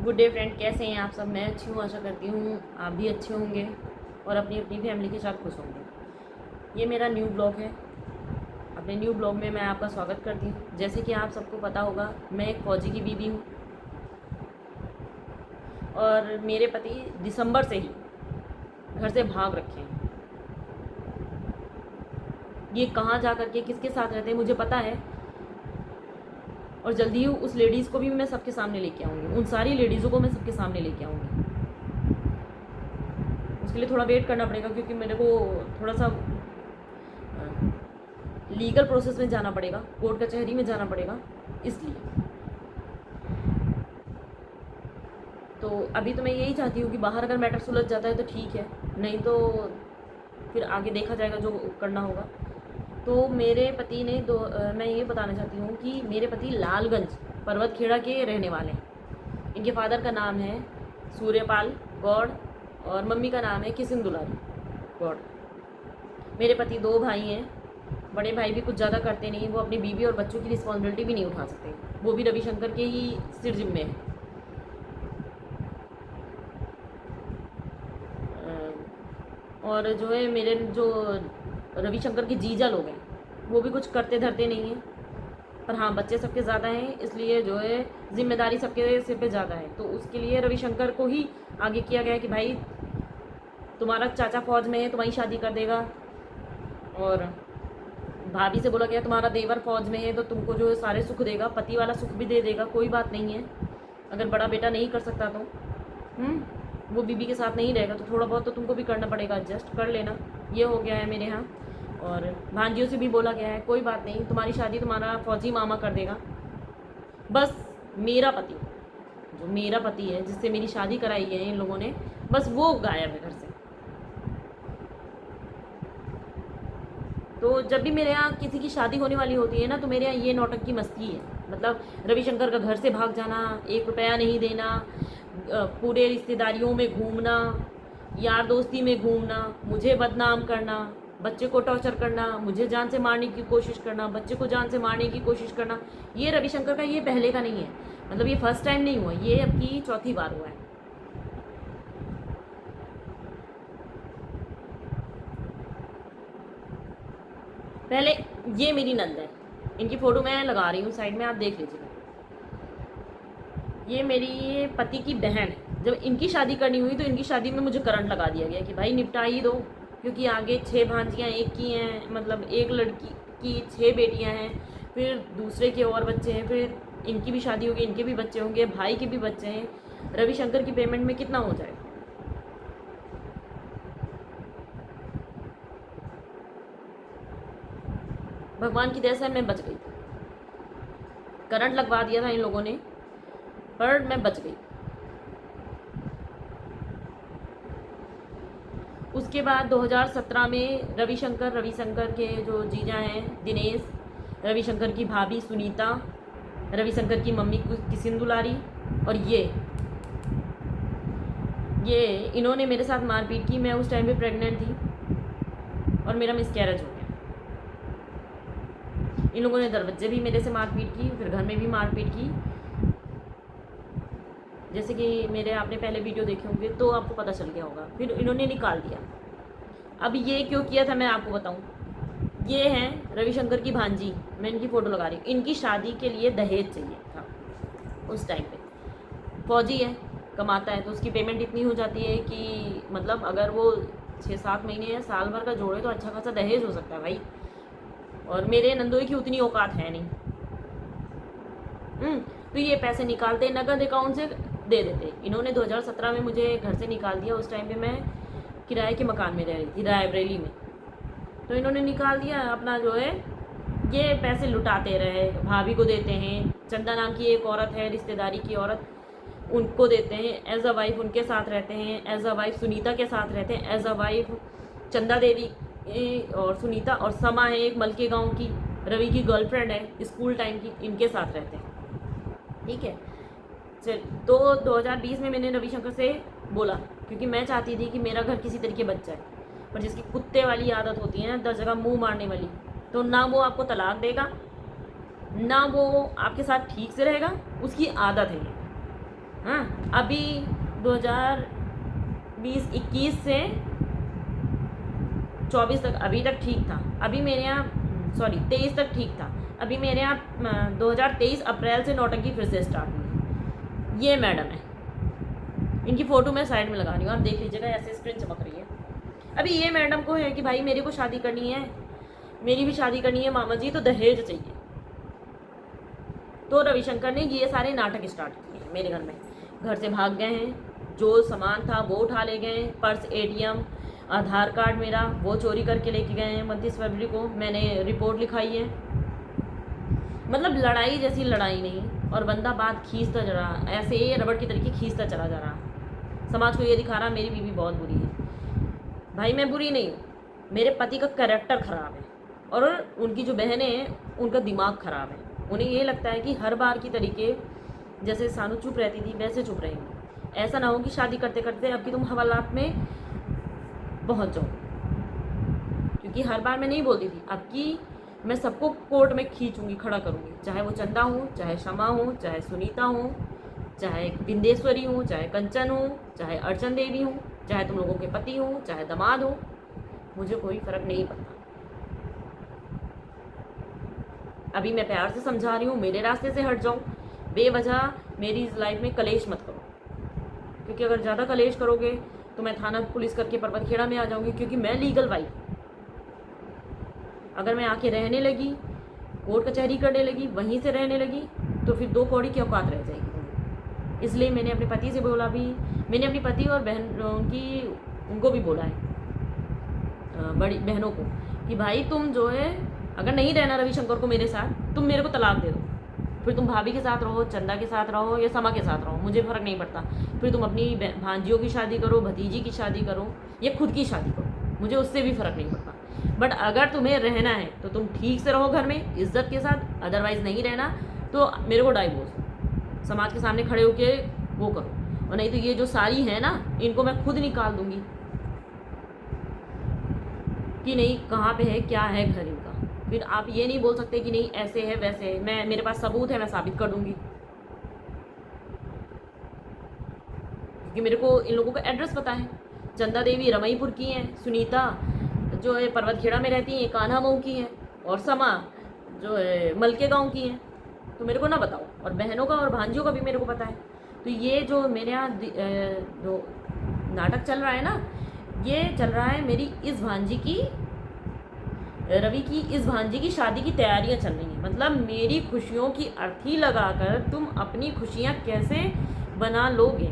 Good day friend, कैसे हैं आप सब। मैं अच्छी हूँ, आशा करती हूँ आप भी अच्छे होंगे और अपनी अपनी फैमिली के साथ खुश होंगे। ये मेरा न्यू ब्लॉग है। अपने न्यू ब्लॉग में मैं आपका स्वागत करती हूँ। जैसे कि आप सबको पता होगा, मैं एक फ़ौजी की बीवी हूँ और मेरे पति दिसंबर से ही घर से भाग रखे हैं। ये कहाँ जा कर के किसके साथ रहते हैं मुझे पता है, और जल्दी ही उस लेडीज़ को भी मैं सबके सामने लेके आऊँगी। उन सारी लेडीज़ों को मैं सबके सामने लेके आऊँगी। उसके लिए थोड़ा वेट करना पड़ेगा, क्योंकि मेरे को थोड़ा सा लीगल प्रोसेस में जाना पड़ेगा, कोर्ट कचहरी में जाना पड़ेगा, इसलिए। तो अभी तो मैं यही चाहती हूँ कि बाहर अगर मैटर सुलझ जाता है तो ठीक है, नहीं तो फिर आगे देखा जाएगा जो करना होगा। तो मेरे पति ने मैं ये बताना चाहती हूँ कि मेरे पति लालगंज पर्वतखेड़ा के रहने वाले हैं। इनके फादर का नाम है सूर्यपाल गौड़ और मम्मी का नाम है किसिन दुलारी गौड़। मेरे पति 2 भाई हैं। बड़े भाई भी कुछ ज़्यादा करते नहीं, वो अपनी बीवी और बच्चों की रिस्पॉन्सिबिलिटी भी नहीं उठा सकते। वो भी रविशंकर के ही सिर जिम्मे है। और जो है मेरे जो रविशंकर के जीजा लोग हैं, वो भी कुछ करते धरते नहीं हैं। पर हाँ, बच्चे सबके ज़्यादा हैं, इसलिए जो है जिम्मेदारी सबके सिर पे ज़्यादा है। तो उसके लिए रविशंकर को ही आगे किया गया कि भाई तुम्हारा चाचा फ़ौज में है, तुम्हारी शादी कर देगा। और भाभी से बोला गया तुम्हारा देवर फ़ौज में है तो तुमको जो है सारे सुख देगा, पति वाला सुख भी दे देगा, कोई बात नहीं है। अगर बड़ा बेटा नहीं कर सकता तो वो बीबी के साथ नहीं रहेगा तो थोड़ा बहुत तो तुमको भी करना पड़ेगा, एडजस्ट कर लेना। ये हो गया है मेरे यहाँ। और भांजियों से भी बोला गया है कोई बात नहीं, तुम्हारी शादी तुम्हारा फौजी मामा कर देगा। बस मेरा पति, जो मेरा पति है जिससे मेरी शादी कराई है इन लोगों ने, बस वो गायब है घर से। तो जब भी मेरे यहाँ किसी की शादी होने वाली होती है ना, तो मेरे यहाँ ये नौटंकी मस्ती है। मतलब रविशंकर का घर से भाग जाना, 1 रुपया नहीं देना, पूरे रिश्तेदारियों में घूमना, यार दोस्ती में घूमना, मुझे बदनाम करना, बच्चे को टॉर्चर करना, मुझे जान से मारने की कोशिश करना, बच्चे को जान से मारने की कोशिश करना। ये रविशंकर का ये पहले का नहीं है। मतलब ये फर्स्ट टाइम नहीं हुआ, ये अब की 4थी बार हुआ है। पहले ये मेरी नंद है, इनकी फ़ोटो मैं लगा रही हूँ साइड में, आप देख लीजिएगा। ये मेरी पति की बहन है। जब इनकी शादी करनी हुई तो इनकी शादी में मुझे करंट लगा दिया गया कि भाई निपटा ही दो, क्योंकि आगे 6 भांजियाँ एक की हैं, मतलब एक लड़की की 6 बेटियाँ हैं, फिर दूसरे के और बच्चे हैं, फिर इनकी भी शादी होगी, इनके भी बच्चे होंगे, भाई के भी बच्चे हैं। रविशंकर की पेमेंट में कितना हो जाएगा। भगवान की दया से मैं बच गई। करंट लगवा दिया था इन लोगों ने, पर मैं बच गई। उसके बाद 2017 में रविशंकर के जो जीजा हैं दिनेश, रविशंकर की भाभी सुनीता, रविशंकर की मम्मी किसिन दुलारी, और ये इन्होंने मेरे साथ मारपीट की। मैं उस टाइम पे प्रेग्नेंट थी और मेरा मिसकैरेज हो गया। इन लोगों ने दरवाजे भी मेरे से मारपीट की, फिर घर में भी मारपीट की। जैसे कि मेरे आपने पहले वीडियो देखे होंगे तो आपको पता चल गया होगा। फिर इन्होंने निकाल दिया। अब ये क्यों किया था मैं आपको बताऊं। ये हैं रविशंकर की भांजी, मैं इनकी फ़ोटो लगा रही हूँ। इनकी शादी के लिए दहेज चाहिए था उस टाइम पे। फौजी है, कमाता है, तो उसकी पेमेंट इतनी हो जाती है कि मतलब अगर वो 6-7 महीने या साल भर का जोड़े तो अच्छा खासा दहेज हो सकता है भाई। और मेरे नंदोई की उतनी औकात है नहीं। तो ये पैसे निकालते नगद अकाउंट से दे देते। इन्होंने 2017 में मुझे घर से निकाल दिया। उस टाइम पे मैं किराए के मकान में रह रही थी रायबरेली में। तो इन्होंने निकाल दिया अपना जो है, ये पैसे लुटाते रहे। भाभी को देते हैं, चंदा नाम की एक औरत है रिश्तेदारी की औरत, उनको देते हैं। एज अ वाइफ उनके साथ रहते हैं, एज अ वाइफ सुनीता के साथ रहते हैं, as a wife Chanda Devi और सुनीता और समा है एक मलके गांव की, रवि की गर्लफ्रेंड है स्कूल टाइम की, इनके साथ रहते हैं। ठीक है। चल, तो 2020 में मैंने रविशंकर से बोला, क्योंकि मैं चाहती थी कि मेरा घर किसी तरीके बच जाए। पर जिसकी कुत्ते वाली आदत होती है ना, 10 जगह मुंह मारने वाली, तो ना वो आपको तलाक देगा, ना वो आपके साथ ठीक से रहेगा, उसकी आदत है ये। हाँ, अभी 2020-21 से 24 तक अभी तक ठीक था। अभी मेरे यहाँ 23 तक ठीक था। अभी मेरे यहाँ 2023 अप्रैल से नौटंकी फिर से स्टार्ट हुई। ये मैडम है, इनकी फ़ोटो मैं साइड में लगा रही हूँ, आप देख लीजिएगा, ऐसे स्क्रीन चमक रही है। अभी ये मैडम को है कि भाई मेरे को शादी करनी है, मेरी भी शादी करनी है मामा जी, तो दहेज चाहिए। तो रविशंकर ने ये सारे नाटक स्टार्ट किए मेरे घर में। घर से भाग गए हैं, जो सामान था वो उठा ले गए, पर्स, ATM, आधार कार्ड मेरा वो चोरी करके लेके गए हैं। 29 फरवरी को मैंने रिपोर्ट लिखाई है। मतलब लड़ाई जैसी लड़ाई नहीं, और बंदा बात खींचता जा रहा, ऐसे ही रबड़ की तरीके खींचता चला जा रहा। समाज को ये दिखा रहा मेरी बीवी बहुत बुरी है। भाई मैं बुरी नहीं हूँ, मेरे पति का कैरेक्टर ख़राब है, और उनकी जो बहनें हैं उनका दिमाग ख़राब है। उन्हें ये लगता है कि हर बार की तरीके जैसे सानू चुप रहती थी वैसे चुप रहेंगी। ऐसा ना हो कि शादी करते करते अब कि तुम हवालात में पहुँच जाओ, क्योंकि हर बार मैं नहीं बोलती थी, अब की मैं सबको कोर्ट में खींचूंगी, खड़ा करूँगी, चाहे वो चंदा हो, चाहे शमा हो, चाहे सुनीता हो, चाहे बिंदेश्वरी हो, चाहे कंचन हो, चाहे अर्चन देवी हो, चाहे तुम लोगों के पति हो, चाहे दामाद हो, मुझे कोई फ़र्क नहीं पड़ता। अभी मैं प्यार से समझा रही हूँ, मेरे रास्ते से हट जाओ, बेवजह मेरी लाइफ में कलेश मत करो, क्योंकि अगर ज़्यादा कलेश करोगे तो मैं थाना पुलिस करके पर्वतखेड़ा में आ जाऊँगी, क्योंकि मैं लीगल वाइफ। अगर मैं आके रहने लगी, कोर्ट कचहरी करने लगी, वहीं से रहने लगी, तो फिर 2 कौड़ी की औकात रह जाएगी। इसलिए मैंने अपने पति से बोला भी, मैंने अपनी पति और बहन उनको भी बोला है, बड़ी बहनों को, कि भाई तुम जो है अगर नहीं रहना रविशंकर को मेरे साथ, तुम मेरे को तलाक दे दो, फिर तुम भाभी के साथ रहो, चंदा के साथ रहो या समा के साथ रहो, मुझे फ़र्क नहीं पड़ता। फिर तुम अपनी भांजियों की शादी करो, भतीजी की शादी करो या खुद की शादी करो, मुझे उससे भी फ़र्क नहीं पड़ता। बट अगर तुम्हें रहना है तो तुम ठीक से रहो घर में इज्जत के साथ, अदरवाइज़ नहीं रहना तो मेरे को डाइवोर्स दो, समाज के सामने खड़े होके वो करो, और नहीं तो ये जो सारी है ना, इनको मैं खुद निकाल दूंगी कि नहीं कहाँ पे है, क्या है घर इनका। फिर आप ये नहीं बोल सकते कि नहीं ऐसे है वैसे है, मैं मेरे पास सबूत है, मैं साबित कर दूंगी, क्योंकि मेरे को इन लोगों का एड्रेस पता है। चंदा देवी रमईपुर की हैं, सुनीता जो है पर्वतखेड़ा में रहती हैं, कान्हा मऊ की हैं, और समा जो है मलके गांव की हैं। तो मेरे को ना बताओ, और बहनों का और भांजियों का भी मेरे को पता है। तो ये जो मेरे यहाँ जो नाटक चल रहा है ना, ये चल रहा है मेरी इस भांजी की, रवि की इस भांजी की शादी की तैयारियां चल रही हैं। मतलब मेरी खुशियों की अर्थी लगाकर तुम अपनी खुशियां कैसे बना लोगे?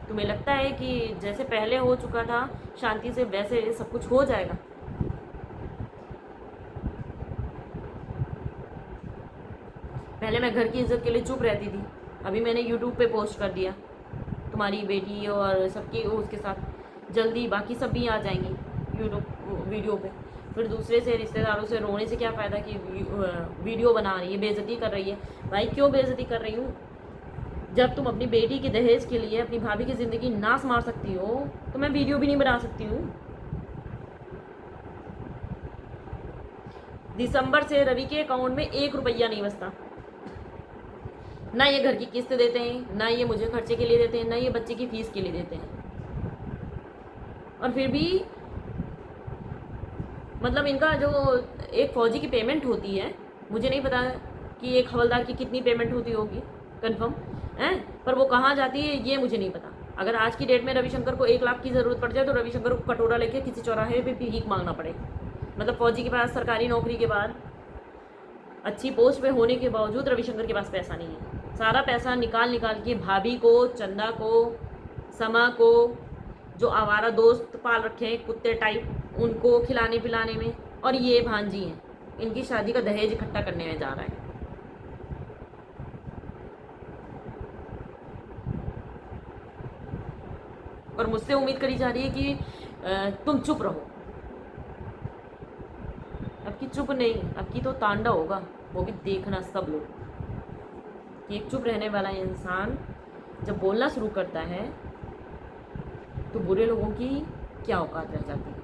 तुम्हें लगता है कि जैसे पहले हो चुका था शांति से, वैसे सब कुछ हो जाएगा? पहले मैं घर की इज्जत के लिए चुप रहती थी, अभी मैंने यूट्यूब पे पोस्ट कर दिया, तुम्हारी बेटी और सबकी उसके साथ जल्दी बाकी सब भी आ जाएंगी यूट्यूब वीडियो पे। फिर दूसरे से रिश्तेदारों से रोने से क्या फ़ायदा कि वीडियो बना रही है, बेइज्जती कर रही है। भाई क्यों बेइज्जती कर रही हूँ? जब तुम अपनी बेटी के दहेज के लिए अपनी भाभी की ज़िंदगी नाश मार सकती हो, तो मैं वीडियो भी नहीं बना सकती हूँ। दिसंबर से रवि के अकाउंट में 1 रुपया नहीं बचता, ना ये घर की किस्त देते हैं, ना ये मुझे खर्चे के लिए देते हैं, ना ये बच्चे की फीस के लिए देते हैं। और फिर भी मतलब इनका जो एक फ़ौजी की पेमेंट होती है, मुझे नहीं पता कि एक हवलदार की कितनी पेमेंट होती होगी कंफर्म है, पर वो कहाँ जाती है ये मुझे नहीं पता। अगर आज की डेट में रविशंकर को 1 लाख की ज़रूरत पड़ जाए तो रविशंकर को कटोरा लेके किसी चौराहे पे भीख मांगना पड़े। मतलब फ़ौजी के पास सरकारी नौकरी के बाद, अच्छी पोस्ट पे होने के बावजूद रविशंकर के पास पैसा नहीं है। सारा पैसा निकाल के भाभी को, चंदा को, समा को, जो आवारा दोस्त पाल रखे हैं कुत्ते टाइप, उनको खिलाने पिलाने में, और ये भांजी हैं, इनकी शादी का दहेज इकट्ठा करने में जा रहा है। और मुझसे उम्मीद करी जा रही है कि तुम चुप रहो। अब की चुप नहीं, अब की तो तांडव होगा, वो भी देखना सब लोग कि एक चुप रहने वाला इंसान जब बोलना शुरू करता है तो बुरे लोगों की क्या औकात रह जाती है।